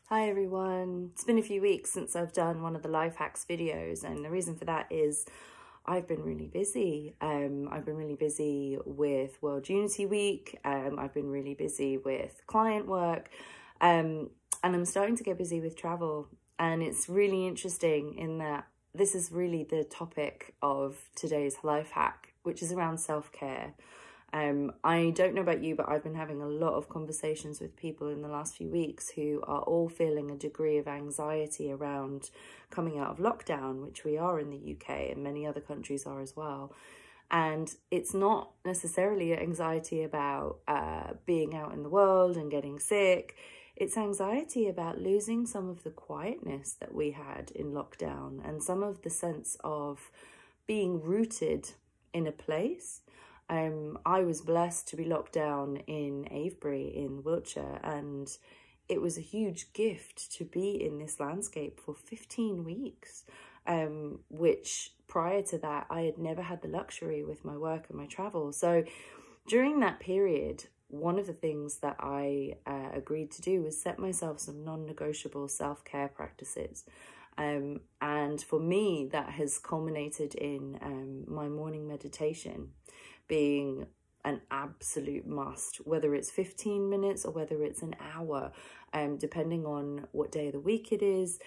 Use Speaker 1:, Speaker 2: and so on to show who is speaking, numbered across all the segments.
Speaker 1: Hi everyone. It's been a few weeks since I've done one of the life hacks videos, and the reason for that is I've been really busy. I've been really busy with World Unity Week. I've been really busy with client work, and I'm starting to get busy with travel. And it's really interesting in that this is really the topic of today's life hack, which is around self-care. I don't know about you, but I've been having a lot of conversations with people in the last few weeks who are all feeling a degree of anxiety around coming out of lockdown, which we are in the UK and many other countries are as well. And it's not necessarily anxiety about being out in the world and getting sick. It's anxiety about losing some of the quietness that we had in lockdown and some of the sense of being rooted in a place. I was blessed to be locked down in Avebury in Wiltshire, and it was a huge gift to be in this landscape for 15 weeks, which prior to that, I had never had the luxury with my work and my travel. So during that period, one of the things that I agreed to do was set myself some non-negotiable self-care practices. And for me, that has culminated in my morning meditation being an absolute must, whether it's 15 minutes or whether it's an hour, depending on what day of the week it is.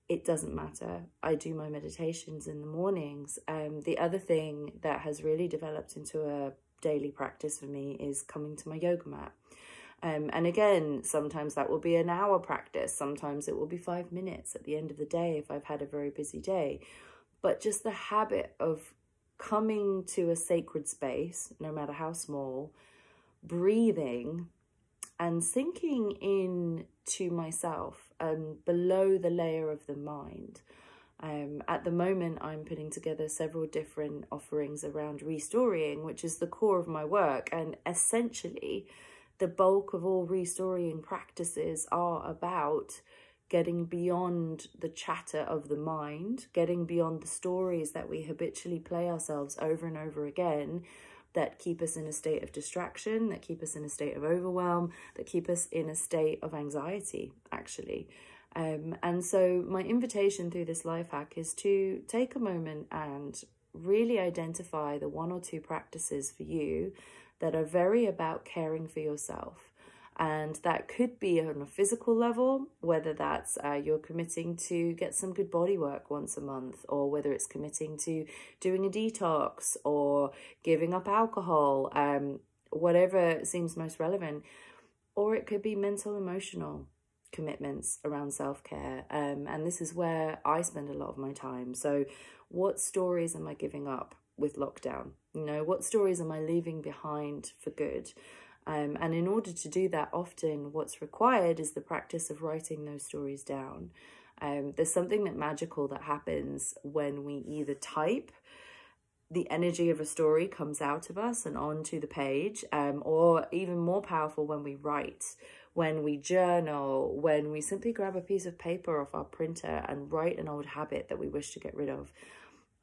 Speaker 1: It doesn't matter. I do my meditations in the mornings. The other thing that has really developed into a daily practice for me is coming to my yoga mat. And again, sometimes that will be an hour practice. Sometimes it will be 5 minutes at the end of the day if I've had a very busy day. But just the habit of coming to a sacred space, no matter how small, breathing and sinking in to myself and below the layer of the mind. At the moment, I'm putting together several different offerings around restorying, which is the core of my work. And essentially, the bulk of all restorying practices are about getting beyond the chatter of the mind, getting beyond the stories that we habitually play ourselves over and over again that keep us in a state of distraction, that keep us in a state of overwhelm, that keep us in a state of anxiety, actually. And so my invitation through this life hack is to take a moment and really identify the 1 or 2 practices for you that are very about caring for yourself. And that could be on a physical level, whether that's you're committing to get some good body work once a month, or whether it's committing to doing a detox or giving up alcohol, whatever seems most relevant. Or it could be mental, emotional commitments around self-care. And this is where I spend a lot of my time. So what stories am I giving up with lockdown? You know, what stories am I leaving behind for good? And in order to do that, often what's required is the practice of writing those stories down. There's something magical that happens when we either type, the energy of a story comes out of us and onto the page, or even more powerful when we write, when we journal, when we simply grab a piece of paper off our printer and write an old habit that we wish to get rid of,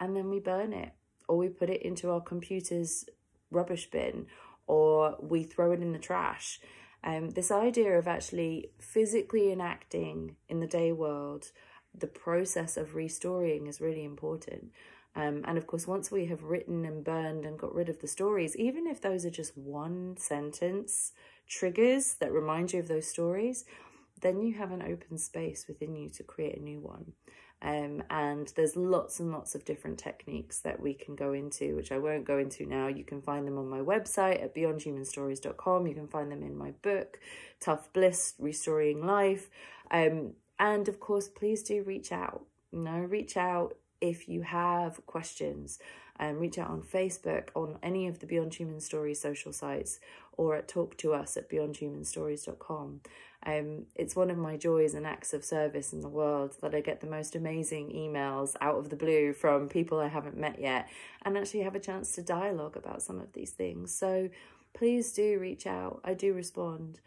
Speaker 1: and then we burn it, or we put it into our computer's rubbish bin, or we throw it in the trash. This idea of actually physically enacting in the day world the process of restorying is really important. And of course, once we have written and burned and got rid of the stories, even if those are just 1 sentence triggers that remind you of those stories, then you have an open space within you to create a new one. And there's lots and lots of different techniques that we can go into, which I won't go into now. You can find them on my website at beyondhumanstories.com. You can find them in my book, Tough Bliss, Restoring Life. And of course, please do reach out. Reach out if you have questions. Reach out on Facebook, on any of the Beyond Human Stories social sites, or at talk to us at beyondhumanstories.com. It's one of my joys and acts of service in the world that I get the most amazing emails out of the blue from people I haven't met yet, and actually have a chance to dialogue about some of these things. So please do reach out. I do respond.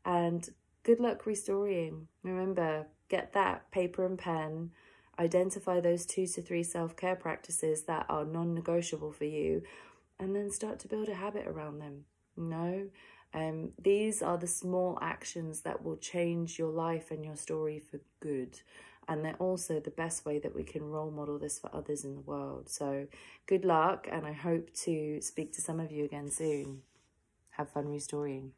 Speaker 1: And good luck restoring. Remember, get that paper and pen. Identify those 2 to 3 self-care practices that are non-negotiable for you, and then start to build a habit around them. These are the small actions that will change your life and your story for good. And they're also the best way that we can role model this for others in the world. So good luck, and I hope to speak to some of you again soon. Have fun restoring.